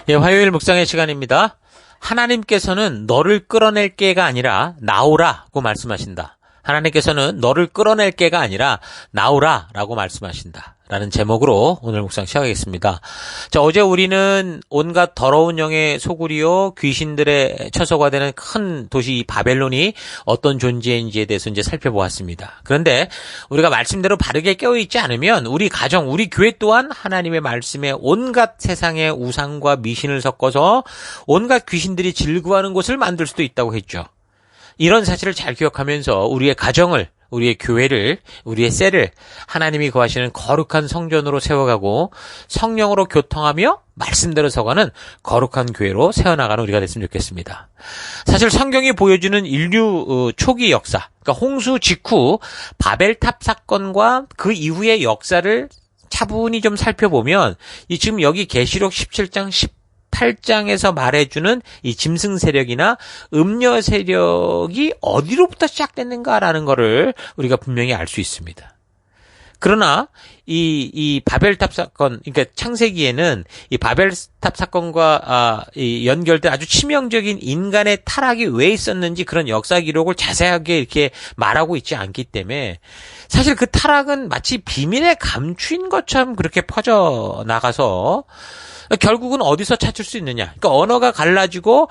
예, 화요일 묵상의 시간입니다. 하나님께서는 너를 끌어낼 게가 아니라 나오라고 말씀하신다. 하나님께서는 너를 끌어낼 게가 아니라 나오라라고 말씀하신다. 라는 제목으로 오늘 묵상 시작하겠습니다. 자, 어제 우리는 온갖 더러운 영의 소굴이요 귀신들의 처소가 되는 큰 도시 바벨론이 어떤 존재인지에 대해서 이제 살펴보았습니다. 그런데 우리가 말씀대로 바르게 깨어있지 않으면 우리 가정, 우리 교회 또한 하나님의 말씀에 온갖 세상의 우상과 미신을 섞어서 온갖 귀신들이 즐거워하는 곳을 만들 수도 있다고 했죠. 이런 사실을 잘 기억하면서 우리의 가정을, 우리의 교회를, 우리의 셀을 하나님이 거하시는 거룩한 성전으로 세워가고 성령으로 교통하며 말씀대로 서가는 거룩한 교회로 세워나가는 우리가 됐으면 좋겠습니다. 사실 성경이 보여주는 인류 초기 역사, 그러니까 홍수 직후 바벨탑 사건과 그 이후의 역사를 차분히 좀 살펴보면 지금 여기 계시록 17장 18장에서 말해주는 이 짐승 세력이나 음녀 세력이 어디로부터 시작됐는가라는 것을 우리가 분명히 알 수 있습니다. 그러나 이 바벨탑 사건, 그러니까 창세기에는 이 바벨탑 사건과 연결된 아주 치명적인 인간의 타락이 왜 있었는지 그런 역사 기록을 자세하게 이렇게 말하고 있지 않기 때문에 사실 그 타락은 마치 비밀에 감추인 것처럼 그렇게 퍼져 나가서 결국은 어디서 찾을 수 있느냐? 그러니까 언어가 갈라지고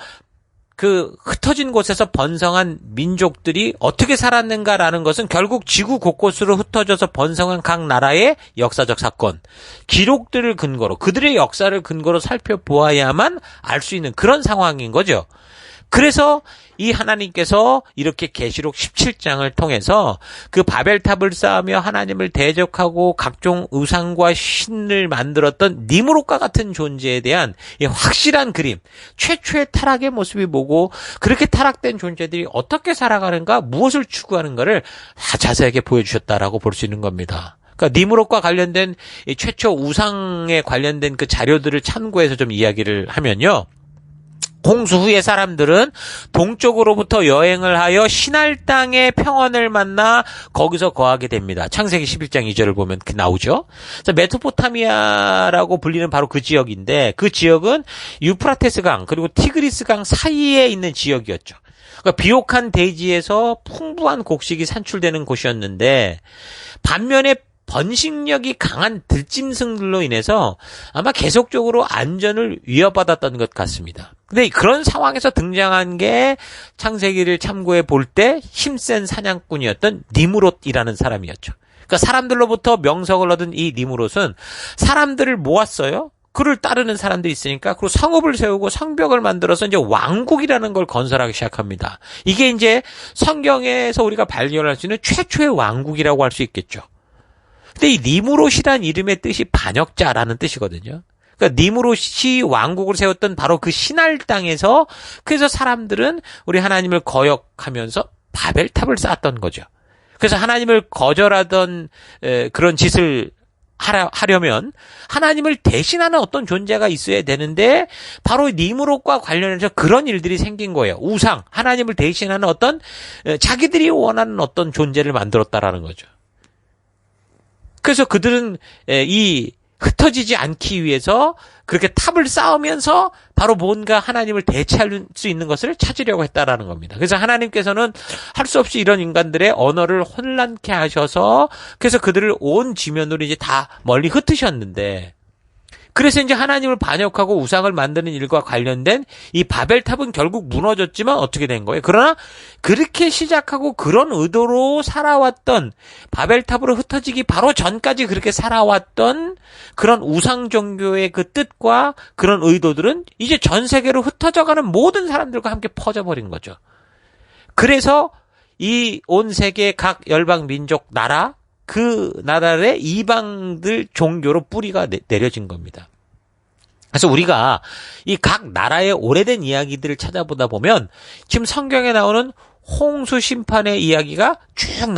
그 흩어진 곳에서 번성한 민족들이 어떻게 살았는가라는 것은 결국 지구 곳곳으로 흩어져서 번성한 각 나라의 역사적 사건, 기록들을 근거로 그들의 역사를 근거로 살펴보아야만 알 수 있는 그런 상황인 거죠. 그래서 이 하나님께서 이렇게 계시록 17장을 통해서 그 바벨탑을 쌓으며 하나님을 대적하고 각종 우상과 신을 만들었던 니므롯과 같은 존재에 대한 이 확실한 그림, 최초의 타락의 모습이 뭐고 그렇게 타락된 존재들이 어떻게 살아가는가, 무엇을 추구하는가를 다 자세하게 보여주셨다라고 볼 수 있는 겁니다. 그러니까 니므롯과 관련된 이 최초 우상에 관련된 그 자료들을 참고해서 좀 이야기를 하면요. 홍수 후에 사람들은 동쪽으로부터 여행을 하여 시날 땅의 평원을 만나 거기서 거하게 됩니다. 창세기 11장 2절을 보면 나오죠. 그래서 메소포타미아라고 불리는 바로 그 지역인데 그 지역은 유프라테스 강 그리고 티그리스 강 사이에 있는 지역이었죠. 그러니까 비옥한 대지에서 풍부한 곡식이 산출되는 곳이었는데 반면에 번식력이 강한 들짐승들로 인해서 아마 계속적으로 안전을 위협받았던 것 같습니다. 근데 그런 상황에서 등장한 게 창세기를 참고해 볼 때 힘센 사냥꾼이었던 니므롯이라는 사람이었죠. 그러니까 사람들로부터 명성을 얻은 이 니므롯은 사람들을 모았어요. 그를 따르는 사람들이 있으니까 그리고 성읍을 세우고 성벽을 만들어서 이제 왕국이라는 걸 건설하기 시작합니다. 이게 이제 성경에서 우리가 발견할 수 있는 최초의 왕국이라고 할 수 있겠죠. 근데 이 니므롯이란 이름의 뜻이 반역자라는 뜻이거든요. 그러니까 니므롯이 왕국을 세웠던 바로 그 시날 땅에서 그래서 사람들은 우리 하나님을 거역하면서 바벨탑을 쌓았던 거죠. 그래서 하나님을 거절하던 그런 짓을 하려면 하나님을 대신하는 어떤 존재가 있어야 되는데 바로 니므롯과 관련해서 그런 일들이 생긴 거예요. 우상, 하나님을 대신하는 어떤 자기들이 원하는 어떤 존재를 만들었다라는 거죠. 그래서 그들은 이 흩어지지 않기 위해서 그렇게 탑을 쌓으면서 바로 뭔가 하나님을 대체할 수 있는 것을 찾으려고 했다라는 겁니다. 그래서 하나님께서는 할 수 없이 이런 인간들의 언어를 혼란케 하셔서 그래서 그들을 온 지면으로 이제 다 멀리 흩으셨는데 그래서 이제 하나님을 반역하고 우상을 만드는 일과 관련된 이 바벨탑은 결국 무너졌지만 어떻게 된 거예요? 그러나 그렇게 시작하고 그런 의도로 살아왔던 바벨탑으로 흩어지기 바로 전까지 그렇게 살아왔던 그런 우상 종교의 그 뜻과 그런 의도들은 이제 전 세계로 흩어져가는 모든 사람들과 함께 퍼져버린 거죠. 그래서 이 온 세계 각 열방 민족 나라 그 나라의 이방들 종교로 뿌리가 내려진 겁니다. 그래서 우리가 이 각 나라의 오래된 이야기들을 찾아보다 보면 지금 성경에 나오는 홍수 심판의 이야기가 쭉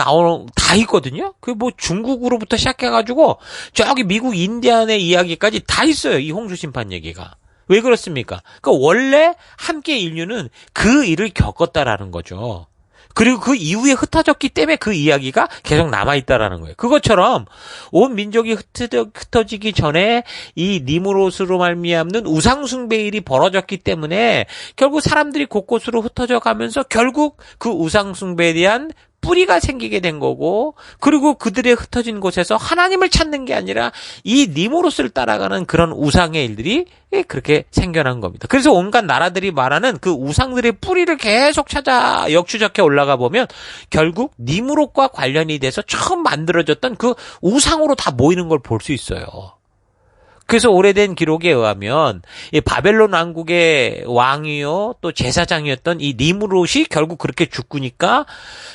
다 있거든요. 그 뭐 중국으로부터 시작해가지고 저기 미국 인디안의 이야기까지 다 있어요. 이 홍수 심판 얘기가. 왜 그렇습니까? 그러니까 원래 함께 인류는 그 일을 겪었다라는 거죠. 그리고 그 이후에 흩어졌기 때문에 그 이야기가 계속 남아있다라는 거예요. 그것처럼 온 민족이 흩어지기 전에 이 니무롯으로 말미암는 우상숭배일이 벌어졌기 때문에 결국 사람들이 곳곳으로 흩어져 가면서 결국 그 우상숭배에 대한 뿌리가 생기게 된 거고, 그리고 그들의 흩어진 곳에서 하나님을 찾는 게 아니라 이 니무롯을 따라가는 그런 우상의 일들이 그렇게 생겨난 겁니다. 그래서 온갖 나라들이 말하는 그 우상들의 뿌리를 계속 찾아 역추적해 올라가 보면 결국 니무롯과 관련이 돼서 처음 만들어졌던 그 우상으로 다 모이는 걸 볼 수 있어요. 그래서 오래된 기록에 의하면 이 바벨론 왕국의 왕이요 또 제사장이었던 이 니무롯이 결국 그렇게 죽으니까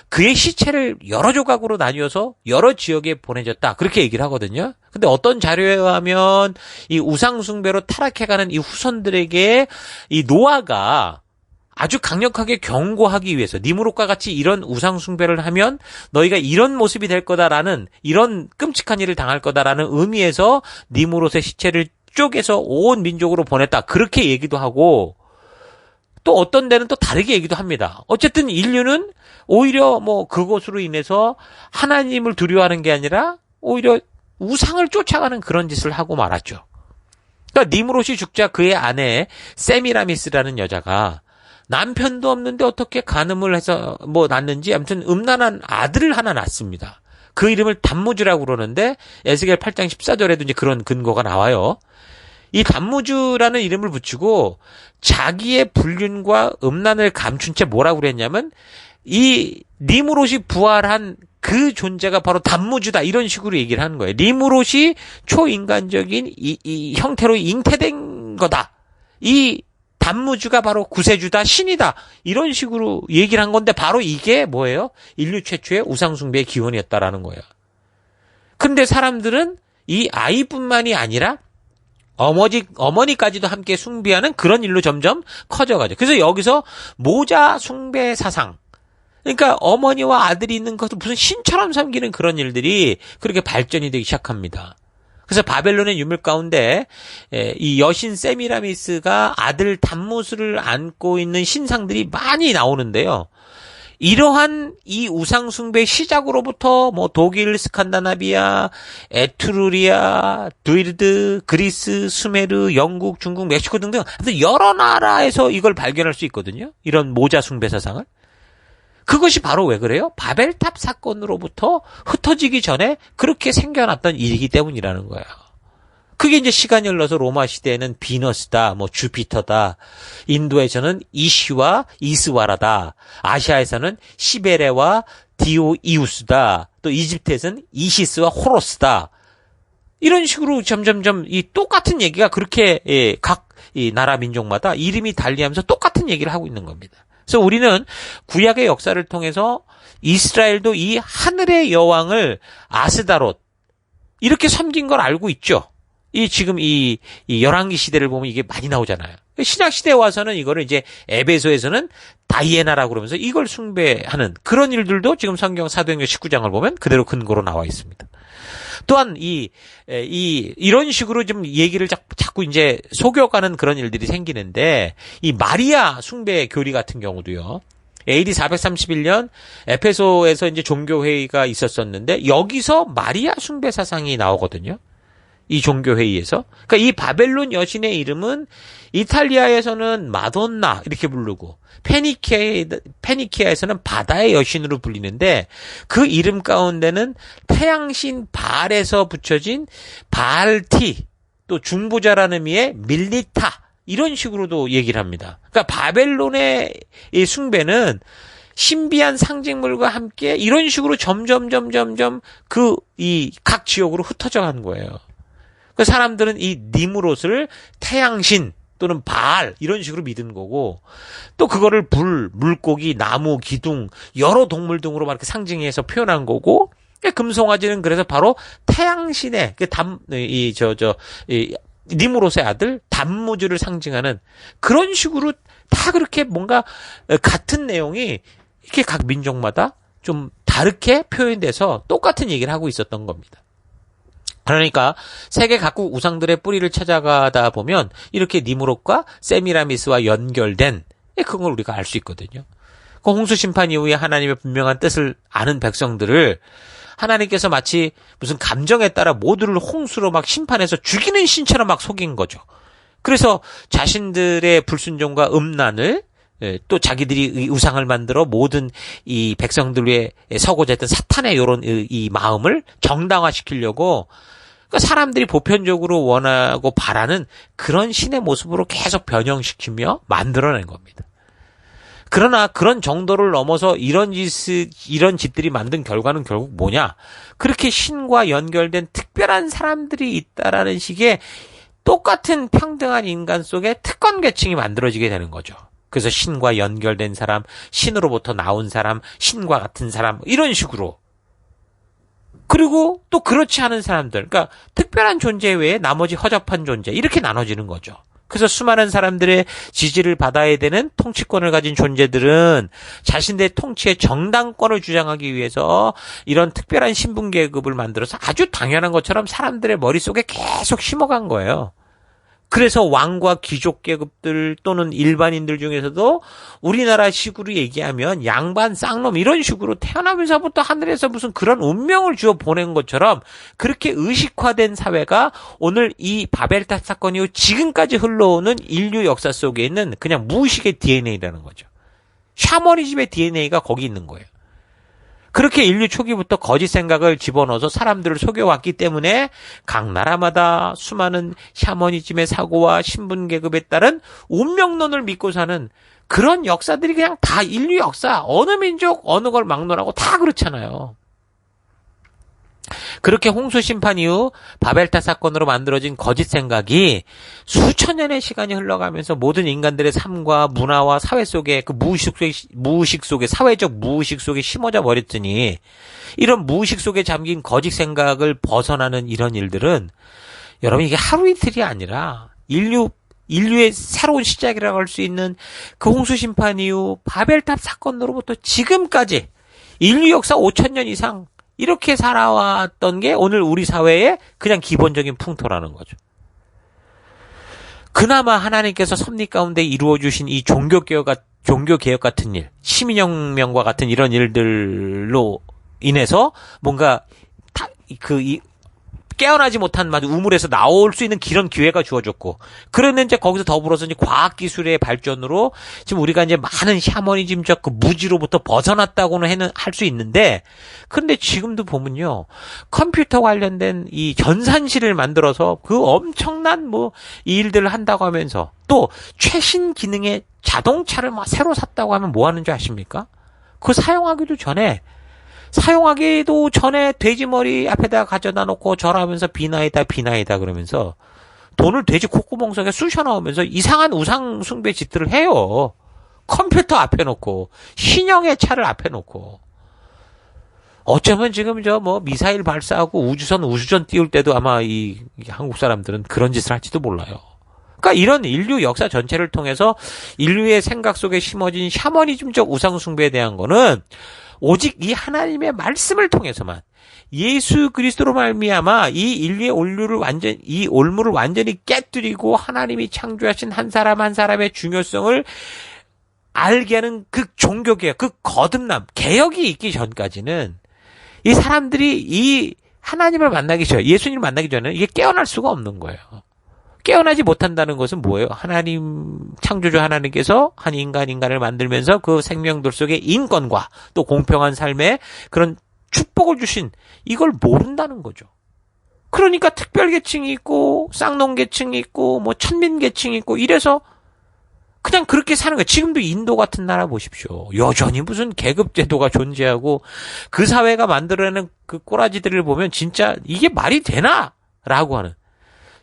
그의 시체를 여러 조각으로 나뉘어서 여러 지역에 보내졌다, 그렇게 얘기를 하거든요. 근데 어떤 자료에 의하면 이 우상숭배로 타락해가는 이 후손들에게 이 노아가 아주 강력하게 경고하기 위해서, 니무롯과 같이 이런 우상숭배를 하면 너희가 이런 모습이 될 거다라는, 이런 끔찍한 일을 당할 거다라는 의미에서 니무롯의 시체를 쪼개서 온 민족으로 보냈다, 그렇게 얘기도 하고, 또 어떤 데는 또 다르게 얘기도 합니다. 어쨌든 인류는 오히려 뭐 그것으로 인해서 하나님을 두려워하는 게 아니라 오히려 우상을 쫓아가는 그런 짓을 하고 말았죠. 그러니까 니무롯이 죽자 그의 아내 세미라미스라는 여자가 남편도 없는데 어떻게 간음을 해서 뭐 낳는지, 아무튼 음란한 아들을 하나 낳습니다. 그 이름을 단무주라고 그러는데 에스겔 8장 14절에도 이제 그런 근거가 나와요. 이 단무주라는 이름을 붙이고 자기의 불륜과 음란을 감춘 채 뭐라고 그랬냐면 이 니무롯이 부활한 그 존재가 바로 단무주다, 이런 식으로 얘기를 하는 거예요. 니무롯이 초인간적인 이 형태로 잉태된 거다. 이 단무주가 바로 구세주다, 신이다, 이런 식으로 얘기를 한 건데 바로 이게 뭐예요? 인류 최초의 우상숭배의 기원이었다라는 거예요. 근데 사람들은 이 아이뿐만이 아니라 어머니까지도 함께 숭배하는 그런 일로 점점 커져가죠. 그래서 여기서 모자 숭배 사상, 그러니까 어머니와 아들이 있는 것을 무슨 신처럼 섬기는 그런 일들이 그렇게 발전이 되기 시작합니다. 그래서 바벨론의 유물 가운데 이 여신 세미라미스가 아들 단무스를 안고 있는 신상들이 많이 나오는데요. 이러한 이 우상 숭배 시작으로부터 뭐 독일, 스칸다나비아, 에트루리아, 드윌드, 그리스, 수메르, 영국, 중국, 멕시코 등등 여러 나라에서 이걸 발견할 수 있거든요. 이런 모자 숭배 사상을. 그것이 바로 왜 그래요? 바벨탑 사건으로부터 흩어지기 전에 그렇게 생겨났던 일이기 때문이라는 거예요. 그게 이제 시간이 흘러서 로마 시대에는 비너스다, 뭐 주피터다, 인도에서는 이시와 이스와라다, 아시아에서는 시베레와 디오이우스다, 또 이집트에서는 이시스와 호로스다. 이런 식으로 점점점 이 똑같은 얘기가 그렇게 각 이 나라 민족마다 이름이 달리하면서 똑같은 얘기를 하고 있는 겁니다. 그래서 우리는 구약의 역사를 통해서 이스라엘도 이 하늘의 여왕을 아스다롯 이렇게 섬긴 걸 알고 있죠. 지금 이 열왕기 시대를 보면 이게 많이 나오잖아요. 신약 시대에 와서는 이거를 이제 에베소에서는 다이애나라고 그러면서 이걸 숭배하는 그런 일들도 지금 성경 사도행전 19장을 보면 그대로 근거로 나와 있습니다. 또한 이런 식으로 좀 얘기를 자꾸 이제 속여가는 그런 일들이 생기는데, 이 마리아 숭배 교리 같은 경우도요. AD 431년 에페소에서 이제 종교회의가 있었었는데 여기서 마리아 숭배 사상이 나오거든요. 이 종교회의에서. 그러니까 이 바벨론 여신의 이름은 이탈리아에서는 마돈나 이렇게 부르고 페니키아에서는 바다의 여신으로 불리는데 그 이름 가운데는 태양신 바알에서 붙여진 바알티, 또 중보자라는 의미의 밀리타, 이런 식으로도 얘기를 합니다. 그러니까 바벨론의 이 숭배는 신비한 상징물과 함께 이런 식으로 점점 각 지역으로 흩어져 가는 거예요. 그 사람들은 이 니무롯을 태양신 또는 바알 이런 식으로 믿은 거고, 또 그거를 불, 물고기, 나무, 기둥 여러 동물 등으로 막 이렇게 상징해서 표현한 거고, 금송아지는 그래서 바로 태양신의 니무롯의 아들 단무주를 상징하는 그런 식으로 다 그렇게 뭔가 같은 내용이 이렇게 각 민족마다 좀 다르게 표현돼서 똑같은 얘기를 하고 있었던 겁니다. 그러니까 세계 각국 우상들의 뿌리를 찾아가다 보면 이렇게 니무롯과 세미라미스와 연결된 그걸 우리가 알 수 있거든요. 그 홍수 심판 이후에 하나님의 분명한 뜻을 아는 백성들을 하나님께서 마치 무슨 감정에 따라 모두를 홍수로 막 심판해서 죽이는 신처럼 막 속인 거죠. 그래서 자신들의 불순종과 음란을 또 자기들이 우상을 만들어 모든 이 백성들 위에 서고자 했던 사탄의 이런 이 마음을 정당화시키려고 그러니까 사람들이 보편적으로 원하고 바라는 그런 신의 모습으로 계속 변형시키며 만들어낸 겁니다. 그러나 그런 정도를 넘어서 이런 짓들이 만든 결과는 결국 뭐냐? 그렇게 신과 연결된 특별한 사람들이 있다라는 식의 똑같은 평등한 인간 속에 특권 계층이 만들어지게 되는 거죠. 그래서 신과 연결된 사람, 신으로부터 나온 사람, 신과 같은 사람 이런 식으로. 그리고 또 그렇지 않은 사람들, 그러니까 특별한 존재 외에 나머지 허접한 존재 이렇게 나눠지는 거죠. 그래서 수많은 사람들의 지지를 받아야 되는 통치권을 가진 존재들은 자신들의 통치의 정당권을 주장하기 위해서 이런 특별한 신분 계급을 만들어서 아주 당연한 것처럼 사람들의 머릿속에 계속 심어간 거예요. 그래서 왕과 귀족 계급들 또는 일반인들 중에서도 우리나라 식으로 얘기하면 양반 쌍놈 이런 식으로 태어나면서부터 하늘에서 무슨 그런 운명을 주어 보낸 것처럼 그렇게 의식화된 사회가 오늘 이 바벨탑 사건 이후 지금까지 흘러오는 인류 역사 속에 있는 그냥 무의식의 DNA라는 거죠. 샤머니즘의 DNA가 거기 있는 거예요. 그렇게 인류 초기부터 거짓 생각을 집어넣어서 사람들을 속여왔기 때문에 각 나라마다 수많은 샤머니즘의 사고와 신분 계급에 따른 운명론을 믿고 사는 그런 역사들이 그냥 다 인류 역사, 어느 민족, 어느 걸 막론하고 다 그렇잖아요. 그렇게 홍수 심판 이후 바벨탑 사건으로 만들어진 거짓 생각이 수천 년의 시간이 흘러가면서 모든 인간들의 삶과 문화와 사회 속에 그 무의식 속에 사회적 무의식 속에 심어져 버렸더니 이런 무의식 속에 잠긴 거짓 생각을 벗어나는 이런 일들은 여러분 이게 하루 이틀이 아니라 인류의 새로운 시작이라고 할 수 있는 그 홍수 심판 이후 바벨탑 사건으로부터 지금까지 인류 역사 5,000년 이상 이렇게 살아왔던 게 오늘 우리 사회의 그냥 기본적인 풍토라는 거죠. 그나마 하나님께서 섭리 가운데 이루어주신 이 종교개혁 같은 일, 시민혁명과 같은 이런 일들로 인해서 뭔가 깨어나지 못한 우물에서 나올 수 있는 그런 기회가 주어졌고, 그런데 이제 거기서 더불어서 이제 과학기술의 발전으로 지금 우리가 이제 많은 샤머니즘적 그 무지로부터 벗어났다고는 할 수 있는데, 그런데 지금도 보면요, 컴퓨터 관련된 이 전산실을 만들어서 그 엄청난 이 일들을 한다고 하면서 또 최신 기능의 자동차를 새로 샀다고 하면 뭐 하는 줄 아십니까? 그거 사용하기도 전에 돼지머리 앞에다 가져다 놓고 절하면서 비나이다 그러면서 돈을 돼지 콧구멍 속에 쑤셔 넣으면서 이상한 우상 숭배 짓들을 해요. 컴퓨터 앞에 놓고 신형의 차를 앞에 놓고 어쩌면 지금 미사일 발사하고 우주선 띄울 때도 아마 이 한국 사람들은 그런 짓을 할지도 몰라요. 그러니까 이런 인류 역사 전체를 통해서 인류의 생각 속에 심어진 샤머니즘적 우상 숭배에 대한 거는 오직 이 하나님의 말씀을 통해서만 예수 그리스도로 말미암아 이 인류의 올무를 완전히 깨뜨리고 하나님이 창조하신 한 사람 한 사람의 중요성을 알게 하는 그 종교개혁, 그 거듭남, 개혁이 있기 전까지는 이 사람들이 이 하나님을 만나기 전, 예수님을 만나기 전에는 이게 깨어날 수가 없는 거예요. 깨어나지 못한다는 것은 뭐예요? 창조주 하나님께서 한 인간을 만들면서 그 생명들 속에 인권과 또 공평한 삶의 그런 축복을 주신 이걸 모른다는 거죠. 그러니까 특별계층이 있고 쌍놈계층이 있고 천민계층이 있고 이래서 그냥 그렇게 사는 거예요. 지금도 인도 같은 나라 보십시오. 여전히 무슨 계급제도가 존재하고 그 사회가 만들어내는 그 꼬라지들을 보면 진짜 이게 말이 되나? 라고 하는.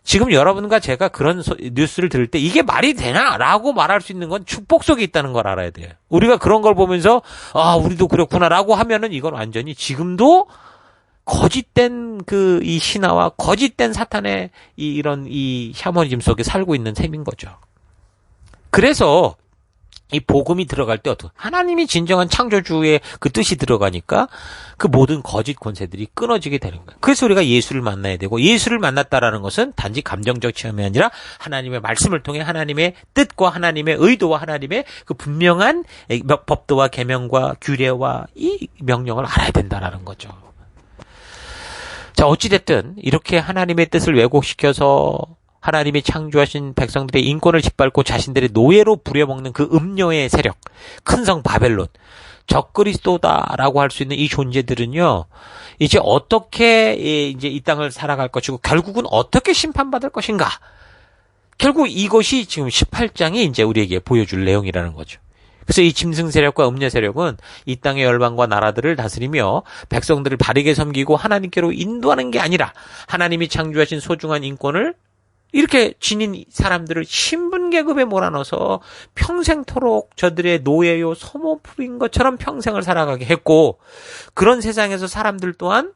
지금 여러분과 제가 그런 뉴스를 들을 때 이게 말이 되나? 라고 말할 수 있는 건 축복 속에 있다는 걸 알아야 돼요. 우리가 그런 걸 보면서 우리도 그렇구나 라고 하면은 이건 완전히 지금도 거짓된 이 신화와 거짓된 사탄의 이런 샤머니즘 속에 살고 있는 셈인 거죠. 그래서 이 복음이 들어갈 때 하나님이 진정한 창조주의 그 뜻이 들어가니까 그 모든 거짓 권세들이 끊어지게 되는 거예요. 그래서 우리가 예수를 만나야 되고, 예수를 만났다라는 것은 단지 감정적 체험이 아니라 하나님의 말씀을 통해 하나님의 뜻과 하나님의 의도와 하나님의 그 분명한 법도와 계명과 규례와 이 명령을 알아야 된다라는 거죠. 자, 어찌됐든 이렇게 하나님의 뜻을 왜곡시켜서 하나님이 창조하신 백성들의 인권을 짓밟고 자신들의 노예로 부려먹는 그 음녀의 세력, 큰 성 바벨론, 적그리스도다라고 할 수 있는 이 존재들은요, 이제 어떻게 이제 이 땅을 살아갈 것이고 결국은 어떻게 심판받을 것인가? 결국 이것이 지금 18장이 이제 우리에게 보여줄 내용이라는 거죠. 그래서 이 짐승 세력과 음녀 세력은 이 땅의 열방과 나라들을 다스리며 백성들을 바르게 섬기고 하나님께로 인도하는 게 아니라 하나님이 창조하신 소중한 인권을 이렇게 지닌 사람들을 신분계급에 몰아넣어서 평생토록 저들의 노예요 소모품인 것처럼 평생을 살아가게 했고, 그런 세상에서 사람들 또한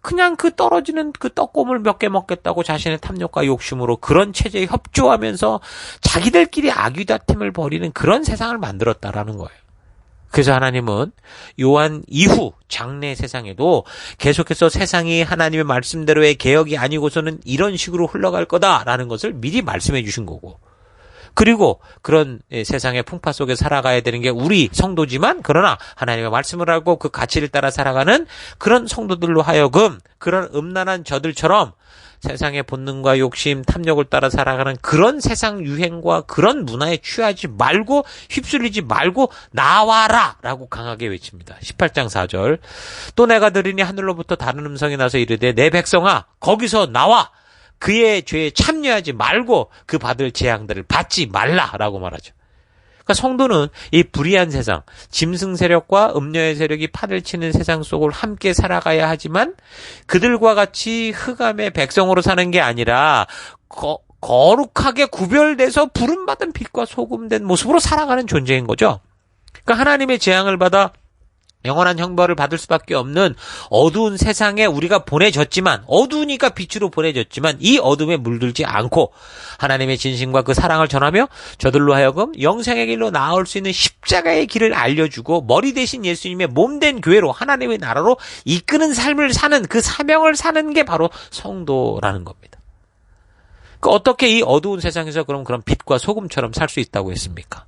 그냥 그 떨어지는 그 떡고물 몇 개 먹겠다고 자신의 탐욕과 욕심으로 그런 체제에 협조하면서 자기들끼리 악유다툼을 벌이는 그런 세상을 만들었다라는 거예요. 그래서 하나님은 요한 이후 장래 세상에도 계속해서 세상이 하나님의 말씀대로의 개혁이 아니고서는 이런 식으로 흘러갈 거다라는 것을 미리 말씀해 주신 거고, 그리고 그런 세상의 풍파 속에 살아가야 되는 게 우리 성도지만, 그러나 하나님의 말씀을 알고 그 가치를 따라 살아가는 그런 성도들로 하여금 그런 음란한 저들처럼 세상의 본능과 욕심, 탐욕을 따라 살아가는 그런 세상 유행과 그런 문화에 취하지 말고 휩쓸리지 말고 나와라 라고 강하게 외칩니다. 18장 4절. 또 내가 들으니 하늘로부터 다른 음성이 나서 이르되 내 백성아 거기서 나와 그의 죄에 참여하지 말고 그 받을 재앙들을 받지 말라라고 말하죠. 그러니까 성도는 이 불의한 세상, 짐승 세력과 음녀의 세력이 판을 치는 세상 속을 함께 살아가야 하지만 그들과 같이 흑암의 백성으로 사는 게 아니라 거룩하게 구별돼서 부름받은 빛과 소금된 모습으로 살아가는 존재인 거죠. 그러니까 하나님의 재앙을 받아 영원한 형벌을 받을 수밖에 없는 어두운 세상에 우리가 보내졌지만, 어두우니까 빛으로 보내졌지만 이 어둠에 물들지 않고 하나님의 진심과 그 사랑을 전하며 저들로 하여금 영생의 길로 나아올 수 있는 십자가의 길을 알려주고 머리 대신 예수님의 몸된 교회로 하나님의 나라로 이끄는 삶을 사는, 그 사명을 사는 게 바로 성도라는 겁니다. 어떻게 이 어두운 세상에서 그런 빛과 소금처럼 살 수 있다고 했습니까?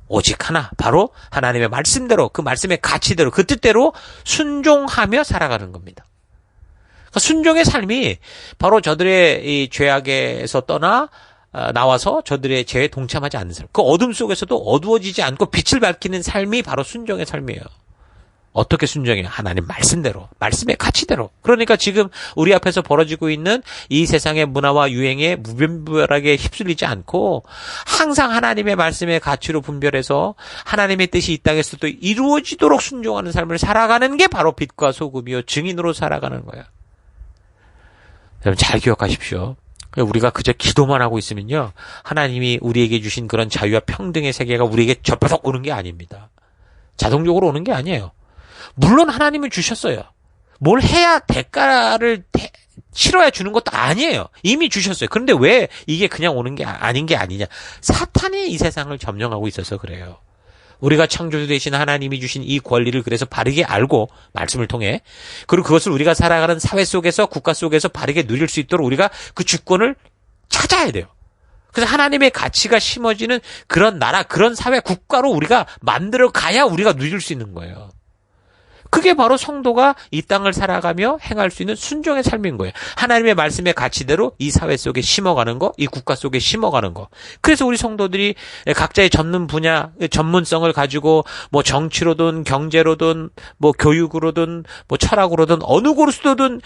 오직 하나, 바로 하나님의 말씀대로, 그 말씀의 가치대로, 그 뜻대로 순종하며 살아가는 겁니다. 그러니까 순종의 삶이 바로 저들의 이 죄악에서 떠나 나와서 저들의 죄에 동참하지 않는 삶, 그 어둠 속에서도 어두워지지 않고 빛을 밝히는 삶이 바로 순종의 삶이에요. 어떻게 순종해요? 하나님 말씀대로, 말씀의 가치대로. 그러니까 지금 우리 앞에서 벌어지고 있는 이 세상의 문화와 유행에 무분별하게 휩쓸리지 않고 항상 하나님의 말씀의 가치로 분별해서 하나님의 뜻이 이 땅에서도 이루어지도록 순종하는 삶을 살아가는 게 바로 빛과 소금이요 증인으로 살아가는 거예요. 여러분 잘 기억하십시오. 우리가 그저 기도만 하고 있으면요, 하나님이 우리에게 주신 그런 자유와 평등의 세계가 우리에게 접속 오는 게 아닙니다. 자동적으로 오는 게 아니에요. 물론 하나님은 주셨어요. 뭘 해야 대가를 치러야 주는 것도 아니에요. 이미 주셨어요. 그런데 왜 이게 그냥 오는 게 아닌 게 아니냐. 사탄이 이 세상을 점령하고 있어서 그래요. 우리가 창조주 되신 하나님이 주신 이 권리를 그래서 바르게 알고 말씀을 통해, 그리고 그것을 우리가 살아가는 사회 속에서, 국가 속에서 바르게 누릴 수 있도록 우리가 그 주권을 찾아야 돼요. 그래서 하나님의 가치가 심어지는 그런 나라, 그런 사회, 국가로 우리가 만들어 가야 우리가 누릴 수 있는 거예요. 그게 바로 성도가 이 땅을 살아가며 행할 수 있는 순종의 삶인 거예요. 하나님의 말씀의 가치대로 이 사회 속에 심어가는 거, 이 국가 속에 심어가는 거. 그래서 우리 성도들이 각자의 전문 분야, 전문성을 가지고 뭐 정치로든 경제로든 뭐 교육으로든 뭐 철학으로든 어느 곳으로든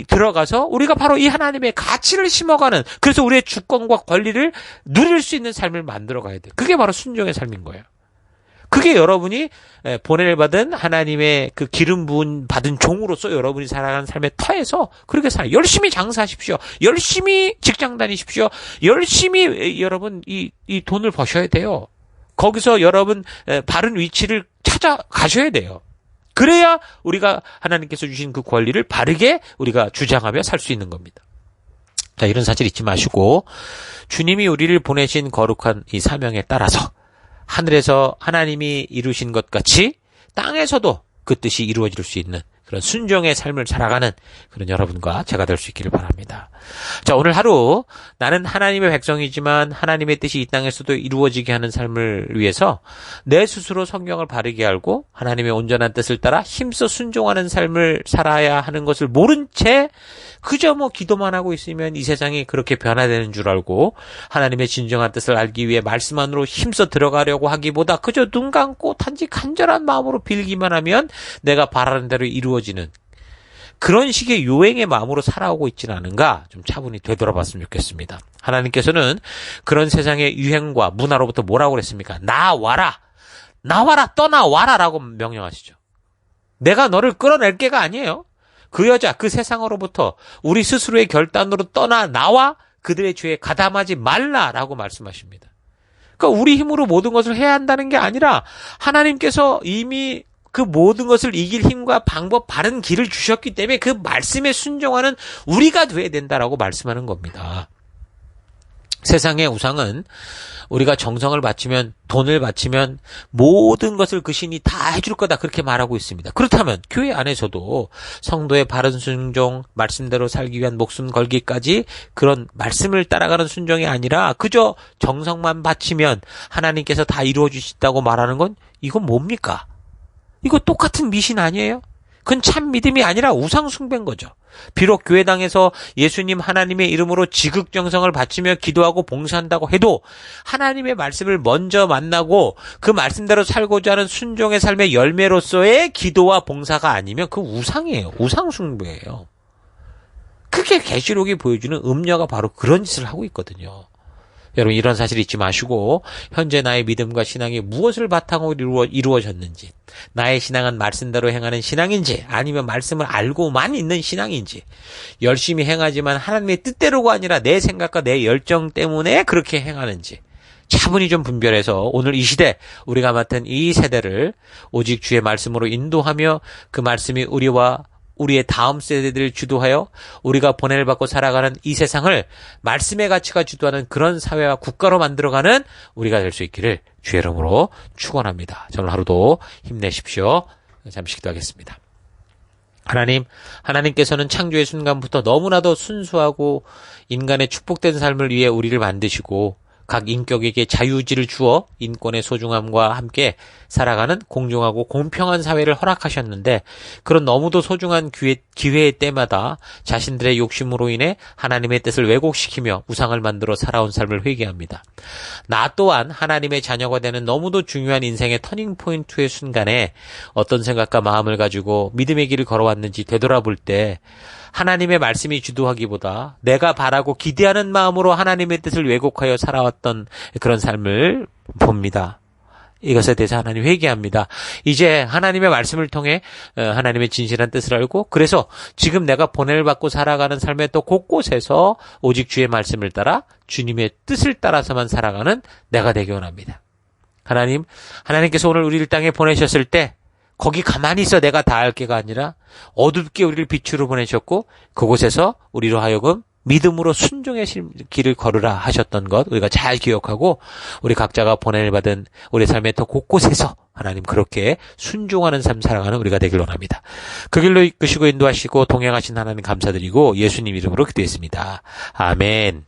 들어가서 우리가 바로 이 하나님의 가치를 심어가는, 그래서 우리의 주권과 권리를 누릴 수 있는 삶을 만들어 가야 돼요. 그게 바로 순종의 삶인 거예요. 그게 여러분이 보냄을 받은 하나님의 그 기름 부은 받은 종으로서 여러분이 살아가는 삶의 터에서 그렇게 열심히 장사하십시오. 열심히 직장 다니십시오. 열심히 여러분 이 돈을 버셔야 돼요. 거기서 여러분 바른 위치를 찾아가셔야 돼요. 그래야 우리가 하나님께서 주신 그 권리를 바르게 우리가 주장하며 살 수 있는 겁니다. 자, 이런 사실 잊지 마시고 주님이 우리를 보내신 거룩한 이 사명에 따라서 하늘에서 하나님이 이루신 것 같이 땅에서도 그 뜻이 이루어질 수 있는 그런 순종의 삶을 살아가는 그런 여러분과 제가 될 수 있기를 바랍니다. 자, 오늘 하루 나는 하나님의 백성이지만 하나님의 뜻이 이 땅에서도 이루어지게 하는 삶을 위해서 내 스스로 성경을 바르게 알고 하나님의 온전한 뜻을 따라 힘써 순종하는 삶을 살아야 하는 것을 모른 채 그저 기도만 하고 있으면 이 세상이 그렇게 변화되는 줄 알고 하나님의 진정한 뜻을 알기 위해 말씀 안으로 힘써 들어가려고 하기보다 그저 눈 감고 단지 간절한 마음으로 빌기만 하면 내가 바라는 대로 이루어지는 그런 식의 요행의 마음으로 살아오고 있지는 않은가 좀 차분히 되돌아봤으면 좋겠습니다. 하나님께서는 그런 세상의 유행과 문화로부터 뭐라고 그랬습니까? 나와라, 떠나와라 라고 명령하시죠. 내가 너를 끌어낼 게가 아니에요. 그 여자, 그 세상으로부터 우리 스스로의 결단으로 떠나 나와 그들의 죄에 가담하지 말라라고 말씀하십니다. 그러니까 우리 힘으로 모든 것을 해야 한다는 게 아니라 하나님께서 이미 그 모든 것을 이길 힘과 방법, 바른 길을 주셨기 때문에 그 말씀에 순종하는 우리가 돼야 된다라고 말씀하는 겁니다. 세상의 우상은 우리가 정성을 바치면, 돈을 바치면 모든 것을 그 신이 다 해줄 거다 그렇게 말하고 있습니다. 그렇다면 교회 안에서도 성도의 바른 순종, 말씀대로 살기 위한 목숨 걸기까지 그런 말씀을 따라가는 순종이 아니라 그저 정성만 바치면 하나님께서 다 이루어 주신다고 말하는 건 이건 뭡니까? 이거 똑같은 미신 아니에요? 그건 참 믿음이 아니라 우상 숭배인 거죠. 비록 교회당에서 예수님 하나님의 이름으로 지극정성을 바치며 기도하고 봉사한다고 해도 하나님의 말씀을 먼저 만나고 그 말씀대로 살고자 하는 순종의 삶의 열매로서의 기도와 봉사가 아니면 그 우상이에요. 우상 숭배예요. 그게 계시록이 보여주는 음녀가 바로 그런 짓을 하고 있거든요. 여러분 이런 사실 잊지 마시고 현재 나의 믿음과 신앙이 무엇을 바탕으로 이루어졌는지, 나의 신앙은 말씀대로 행하는 신앙인지 아니면 말씀을 알고만 있는 신앙인지, 열심히 행하지만 하나님의 뜻대로가 아니라 내 생각과 내 열정 때문에 그렇게 행하는지 차분히 좀 분별해서 오늘 이 시대 우리가 맡은 이 세대를 오직 주의 말씀으로 인도하며 그 말씀이 우리의 다음 세대들을 주도하여 우리가 보냄을 받고 살아가는 이 세상을 말씀의 가치가 주도하는 그런 사회와 국가로 만들어가는 우리가 될 수 있기를 주의 이름으로 축원합니다. 오늘 하루도 힘내십시오. 잠시 기도하겠습니다. 하나님께서는 창조의 순간부터 너무나도 순수하고 인간의 축복된 삶을 위해 우리를 만드시고 각 인격에게 자유의지를 주어 인권의 소중함과 함께 살아가는 공정하고 공평한 사회를 허락하셨는데, 그런 너무도 소중한 기회의 때마다 자신들의 욕심으로 인해 하나님의 뜻을 왜곡시키며 우상을 만들어 살아온 삶을 회개합니다. 나 또한 하나님의 자녀가 되는 너무도 중요한 인생의 터닝포인트의 순간에 어떤 생각과 마음을 가지고 믿음의 길을 걸어왔는지 되돌아볼 때 하나님의 말씀이 주도하기보다 내가 바라고 기대하는 마음으로 하나님의 뜻을 왜곡하여 살아왔던 그런 삶을 봅니다. 이것에 대해서 하나님 회개합니다. 이제 하나님의 말씀을 통해 하나님의 진실한 뜻을 알고, 그래서 지금 내가 보냄을 받고 살아가는 삶의 또 곳곳에서 오직 주의 말씀을 따라 주님의 뜻을 따라서만 살아가는 내가 되기 원합니다. 하나님께서 오늘 우리를 땅에 보내셨을 때 거기 가만히 있어 내가 다 할 게가 아니라 어둡게 우리를 빛으로 보내셨고 그곳에서 우리로 하여금 믿음으로 순종의 길을 걸으라 하셨던 것 우리가 잘 기억하고 우리 각자가 보냄을 받은 우리 삶의 더 곳곳에서 하나님 그렇게 순종하는 삶 살아가는 우리가 되길 원합니다. 그 길로 이끄시고 인도하시고 동행하신 하나님 감사드리고 예수님 이름으로 기도했습니다. 아멘.